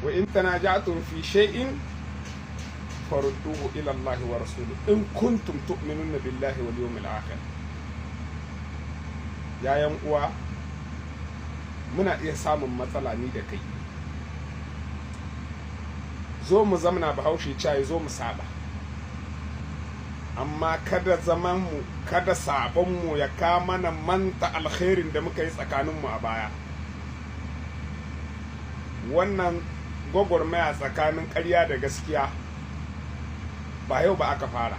wa in tanaja'tum fi shay'in farudduhu ila Allah wa rasuluhu in kuntum tu'minuna billahi wal yawmil akhir. Yayan uwa, muna iya samun matsala ni da kai. Zo mu zamna Bahaushe cayi zo mu saba, amma kada zamanmu, kada sabonmu ya kama na manta alkhairin da muka yi tsakaninmu a baya. Wannan gwagwarmaya tsakanin ƙarya da gaskiya ba yau ba aka fara.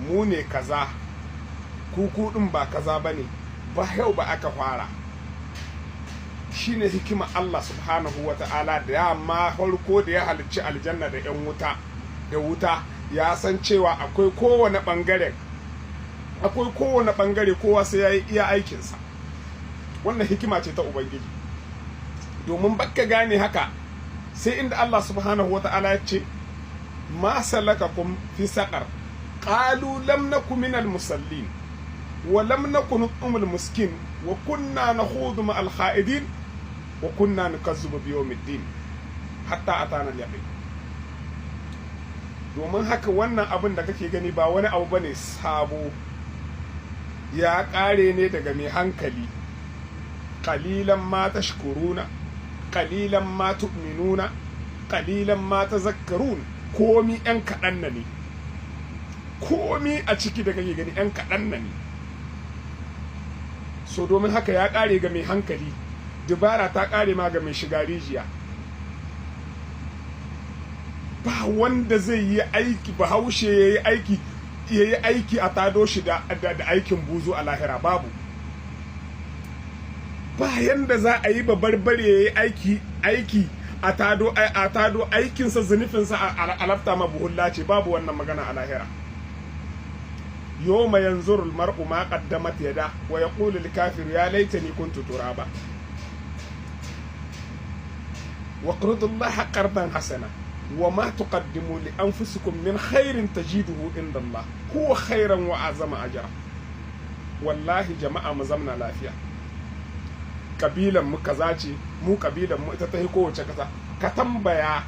Mu ne kaza, kuku ɗin ba kaza ba ne, ba yau ba aka fara. Shi ne hikima Allah subhanahu wa ta'ala da ya ma farko da ya halicci aljanna da 'yan wuta da wuta, ya san cewa akwai kowane ɓangare kowa sai ya yi iya aikinsa. Wannan hikima ce ta Ubangiji. Domin baka gane haka sai inda Allah subhanahu wa ta'ala ya ce ma salakakum fi saqar qalu lam naku minal musallin wa lam naku nut'imul miskin wa kunna nakhudu ma'al kha'idin wa kunna nukazzibu bi yawmiddin hatta atana al-yaqin. Domin haka wannan abin da kake gani ba wani abu bane sabo, ya kare ne daga mai hankali. Qalilan ma tashkuruna qalilan ma tu'minuna qalilan ma tazakkarun. Komi yan kaɗan na ne, komi a ciki da kake gani yan kaɗan na ne. So domin haka ya ƙare ga mai hankali, dubara ta ƙare ma ga mai shiga rijiya. Ba wanda zai yi aiki, Bahaushe ya yi aiki a tado shi da aikin buzu a lahira, babu. Bayan da za a yi babarbare ya yi aiki a tado aikinsa zunufinsa a lafta mabuhulla ce, babu wannan magana a lahira. Yawma yanzuru al-mar'u ma qaddamat yada wa yaqulu al-kafiru ya laitani kuntu turaba. Wa qridu Allah qardan hasana wa ma tuqaddimu li anfusikum min khairin tajiduhu inda Allah huwa khairan wa azama ajra. Wallahi jama'a mu zamna lafiya. Kabilan mu kaza ce, mu kabilan mu ita ta yi kowace kasa. Ka tambaya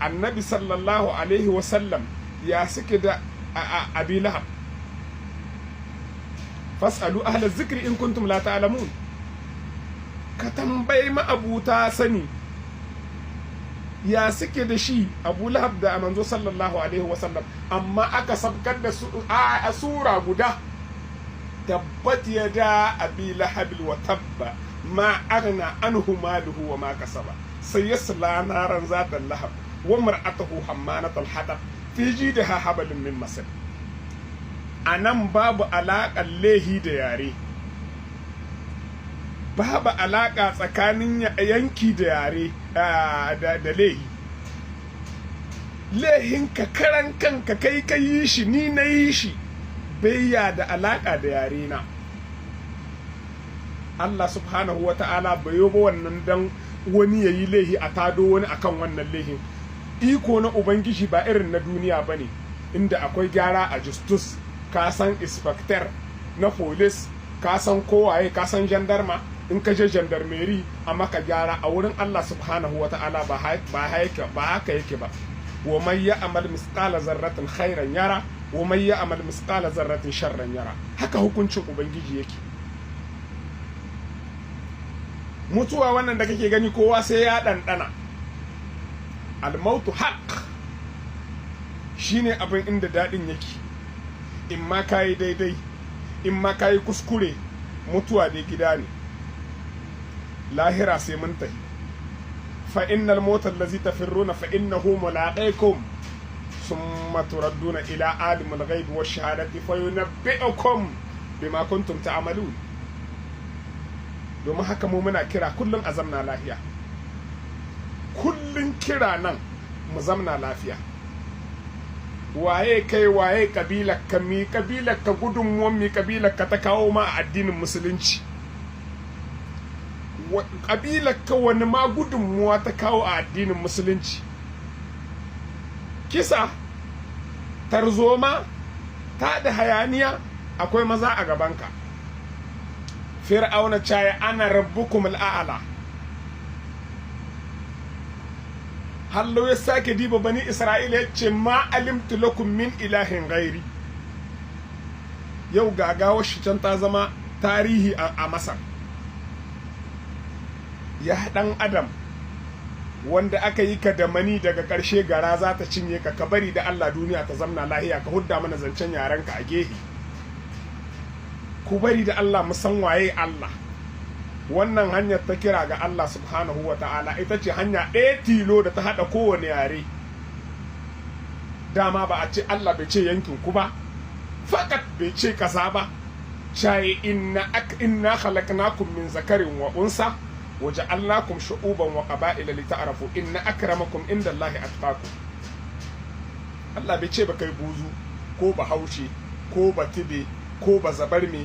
Annabi sallallahu alaihi wa sallam ya suke da Abi Lahab. Fas'alu ahla zikri in kuntum la ta'lamun. Ka tambayi ma'abuta sani ya suke da shi Abu Lahab da manzo sallallahu alaihi wasallam, amma aka sabkar da su a sura guda. Tabbat yada Abi Lahab wa tabba ma aghna anhu maluhu wa ma kasaba sayasla naran zata lahab wa mar'atuhu hammalatal hatab fi jidha hablum min masad. Anan babu alaƙar lehi da yare, babu alaƙa tsakanin yanki da yare da lehi. Lehin ka karan kanka kai ka yi shi, ni na yi shi, bayya da alaƙa da yare na. Allah subhanahu wa ta'ala bai yi ba wannan dan wani ya yi lehi a tado wani akan wannan lehin. Iko na Ubangiji ba irin na duniya ba ne, inda akwai gyara a justus. Ka san inspector na police, ka san kowaye, ka san gendarma. In ka je gendarmerie a maka gyara, a wurin Allah subhanahu wa ta'ala ba haka yake ba. Wa man ya'mal misqala zarratin khairan yara wa man ya'mal misqala zarratin sharran yara. Haka hukuncin Ubangiji yake. Mutuwa wannan da kake gani kowa sai ya ɗanɗana. Al-mautu haqq, shine abin inda daɗin yake. In ma ka yi daidai, in ma ka yi kuskure, mutuwa dai gida ne. Lahira sai mun tafi. Fa innal mauta allazi tafirruna fa innahu mulaqikum summa turadduna ila alimul ghaibi wash shahadati fa yunabbi'ukum bima kuntum ta'malun. Domin haka mu muna kira kullun a zamna lafiya. Kullun kira nan mu zamna lafiya. Waye kai, waye kabilar ka, mi kabilar ka gudunmuwan mi kabilar ka ta kawo ma a addinin musulunci. Kabilar ka wani ma gudunmuwa ta kawo a addinin musulunci. Kisa, tarzoma, ta da hayaniya, akwai maza a gabanka. Fir'auna caye ana rabbukum al'ala. hallo ya sake diba bani Isra'ila ya ce ma alimtu lakum min ilahin ghairi. Yau gagawar shi can ta zama tarihi a Masar. Ya dan adam wanda aka yi ka da mani daga ƙarshe gara za ta cinye ka bari da Allah duniya ta zamna lahiya ka hudda mana zancen yarenka a gehe. Ku bari da Allah mu san waye Allah. Wannan hanyar ta kira ga Allah subhanahu wa ta'ala ita ce hanya ɗaya tilo da ta haɗa kowane yare. Dama ba a ce Allah bai ce yankin ku ba, fakat bai ce kaza ba. Shaye inna khalaqnakum min zakarin wa unsa wa ja'alnakum shu'uban wa qaba'ila lita'arafu inna akramakum indallahi atqakum. Allah bai ce ba kai buzu ko ba haushe ko ba tibe ko ba zabarme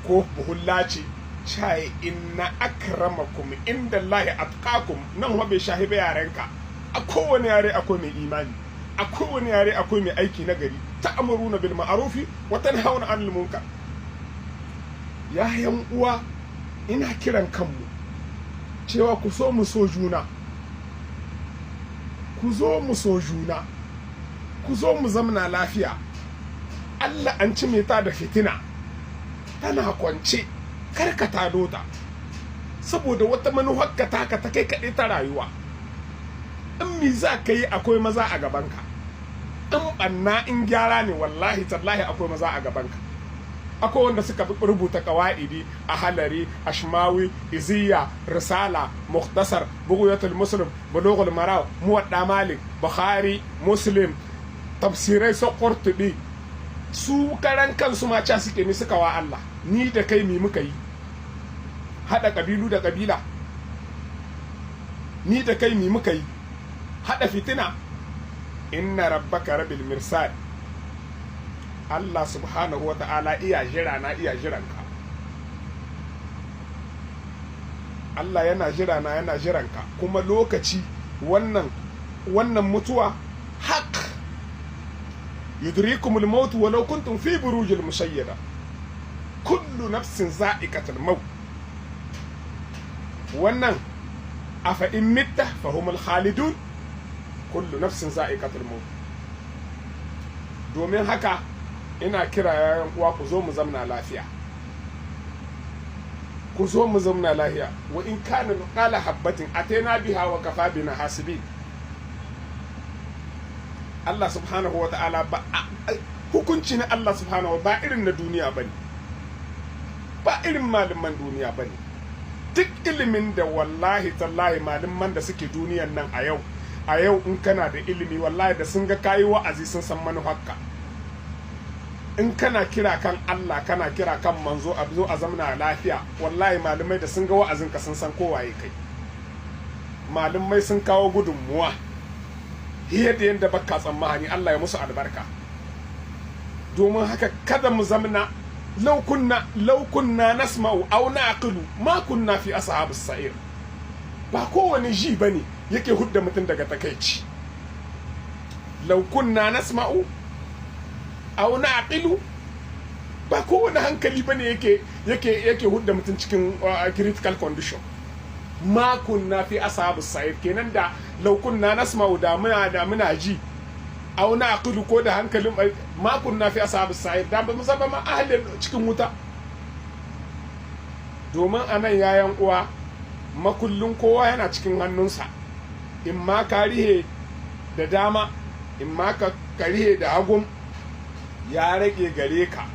ko buhullaci. Shaye inna akramakum indallahi atqakum nan wa bai shahibe yarenka. A kowane yare akwai mai imani, a kowane yare akwai mai aiki na gari. Ta'muruna bil ma'rufi wa tanhauna 'anil munkar. Ya yan uwa, ina kiran kanmu cewa ku so mu so juna, ku zo mu so juna, ku zo mu zamna lafiya. Allah an ci mai ta da fitina tana kwance karkata dota saboda wata manuwarka taka ta kai kaɗai ta rayuwa. In mi za ka yi akwai maza a gabanka, in ɓanna in gyara ne wallahi tallahi akwai maza a gabanka. Akwai wanda suka rubuta ƙawa'idi a halari, ashmawi, iziya, risala, muktasar, buguyatul muslim, bulughul maraw, muwadda malik, bukhari, muslim, tafsirai su qurtubi. Su karan kansu ma ca suke ni suka wa Allah, ni da kai mi muka yi? Haɗa ƙabilu da ƙabila. Ni da kai mi muka yi? Haɗa fitina. Inna rabbaka rabil mirsad. Allah subhanahu wa ta'ala iya jira na iya jiranka. Allah yana jira na yana jiranka. Kuma lokaci wannan mutuwa haq yudrikumul maut walau kuntum fi burujil mushayyada. Kullu nafsin za'iqatul maut. Wannan afa in mitta fahumul khalidun. Kullu nafsin za'iqatul maut. Domin haka ina kira yayan uwa ku zo mu zamna lafiya, ku zo mu zamna lafiya. Wa in kana qala habbatin atayna biha wa kafa bina hasibin. Allah subhanahu wa ta'ala ba hukunci na Allah subhanahu ba irin na duniya bane, ba irin malaman duniya bane. Duk ilimin da wallahi tallahi malaman da suke duniyan nan a yau in kana da ilimi wallahi da sun ga kayi wa'azi sun san manufarka. In kana kira kan Allah kana kira kan manzo a zo a zamana lafiya, wallahi malamai da sun ga wa'azinka sun san kowaye kai. Malamai sun kawo gudunmuwa yadda yadda baka tsammani. Allah ya musu albarka. Domin haka kada mu zamana law kunna nasma'u aw naqilu ma kunna fi ashabis sa'ir. Ba kowane ji bane yake hudda mutum daga takeici. Law kunna nasma'u aw naqilu, ba kowane hankali bane yake hudda mutum cikin critical condition. Ma kunna fi ashabis sa'ir kenan da law kunna nasma'u da muna ji aw naqilu ko da hankalin ma kunna fi ashabis sa'ir da ba mu zama ma ahlin cikin wuta. Domin anan yayan uwa makullin kowa yana cikin hannunsa, in ma ka rihe da dama in ma ka rihe da hagun, ya rage gare ka.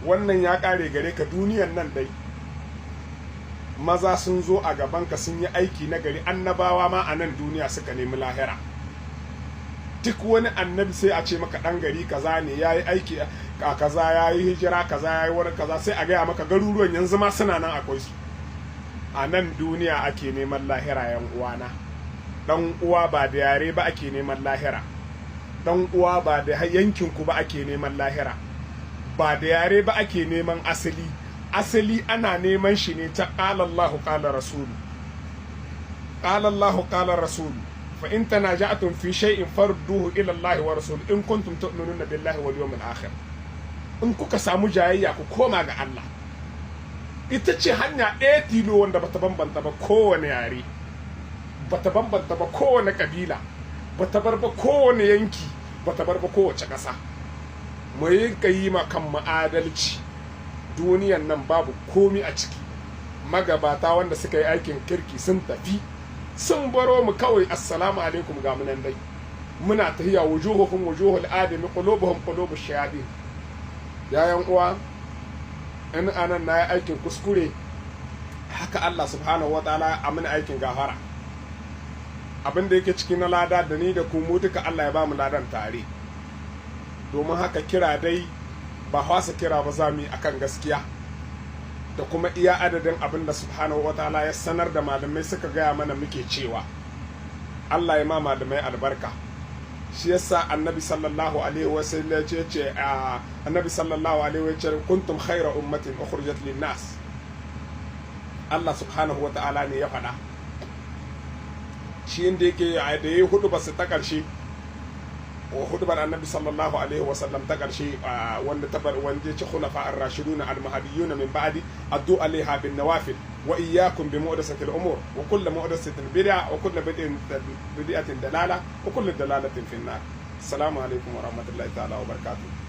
Wannan ya kare gare ka. Duniyan nan dai maza sun zo a gabanka sun yi aiki na gari. Annabawa ma a nan duniya suka nemi lahira. Duk wani annabi sai a ce maka ɗan gari kaza ne ya yi aiki a kaza, ya yi hijira kaza, ya yi wani kaza, sai a gaya maka garuruwan yanzu ma suna nan akwai su. A nan duniya ake neman lahira yan uwana. Dan uwa ba da yare ba ake neman lahira. Dan uwa ba da yankinku ba ake neman lahira. Ba da yare ba ake neman asali. Asali ana neman shi ne ta qala Allahu qala rasulu. Qala Allahu qala rasulu. Fa in tanaja'tum fi shay'in farduhu ila Allahi wa rasul in kuntum tu'minuna billahi wal yawmil akhir. In kuka samu jayayya ku koma ga Allah. Ita ce hanya ɗaya tilo wanda bata bambanta ba kowane yare. bata bambanta ba kowane kabila, bata bar ba kowane yanki, bata bar ba kowace ƙasa. Mu yi ma kan ma'adalci. Duniyan nan babu komi a ciki. Magabata wanda suka yi aikin kirki sun tafi, sun baro mu kawai assalamu alaikum ga munan dai. Muna tahiya wujuhuhum wujuhul adami qulubuhum qulubush shayatin. Yayan uwa, in anan na yi aikin kuskure, haka Allah subhanahu wataala a mini aikin gafara. Abin da yake cikin na lada da ni da ku mu duka Allah ya ba mu ladan tare. Domin haka kira dai ba hwasa kira ba za mu yi akan gaskiya, da kuma iya adadin abin da subhanahu wataala ya sanar da malamai suka gaya mana muke cewa. Allah ya ma malamai albarka. Shi yasa annabi sallallahu alaihi wasallam ya ce annabi sallallahu alaihi wasallam kuntum khayra ummatin ukhrijat lin-nas. Allah subhanahu wataala ne ya faɗa. Shi inda yake da yayi hudu ba su ta ƙarshe, hudubar annabi sallallahu alaihi wasallam ta ƙarshe wanda tabar wanda ce khulafa ar-rashiduna al-mahdiyuna min ba'di addu alaiha bin nawafil wa iyyakum bi mu'dasatil umur wa kullu mu'dasatin bid'a wa kullu bid'atin dalala wa kullu dalalatin fin nar. Assalamu alaikum wa rahmatullahi ta'ala wa barakatuh.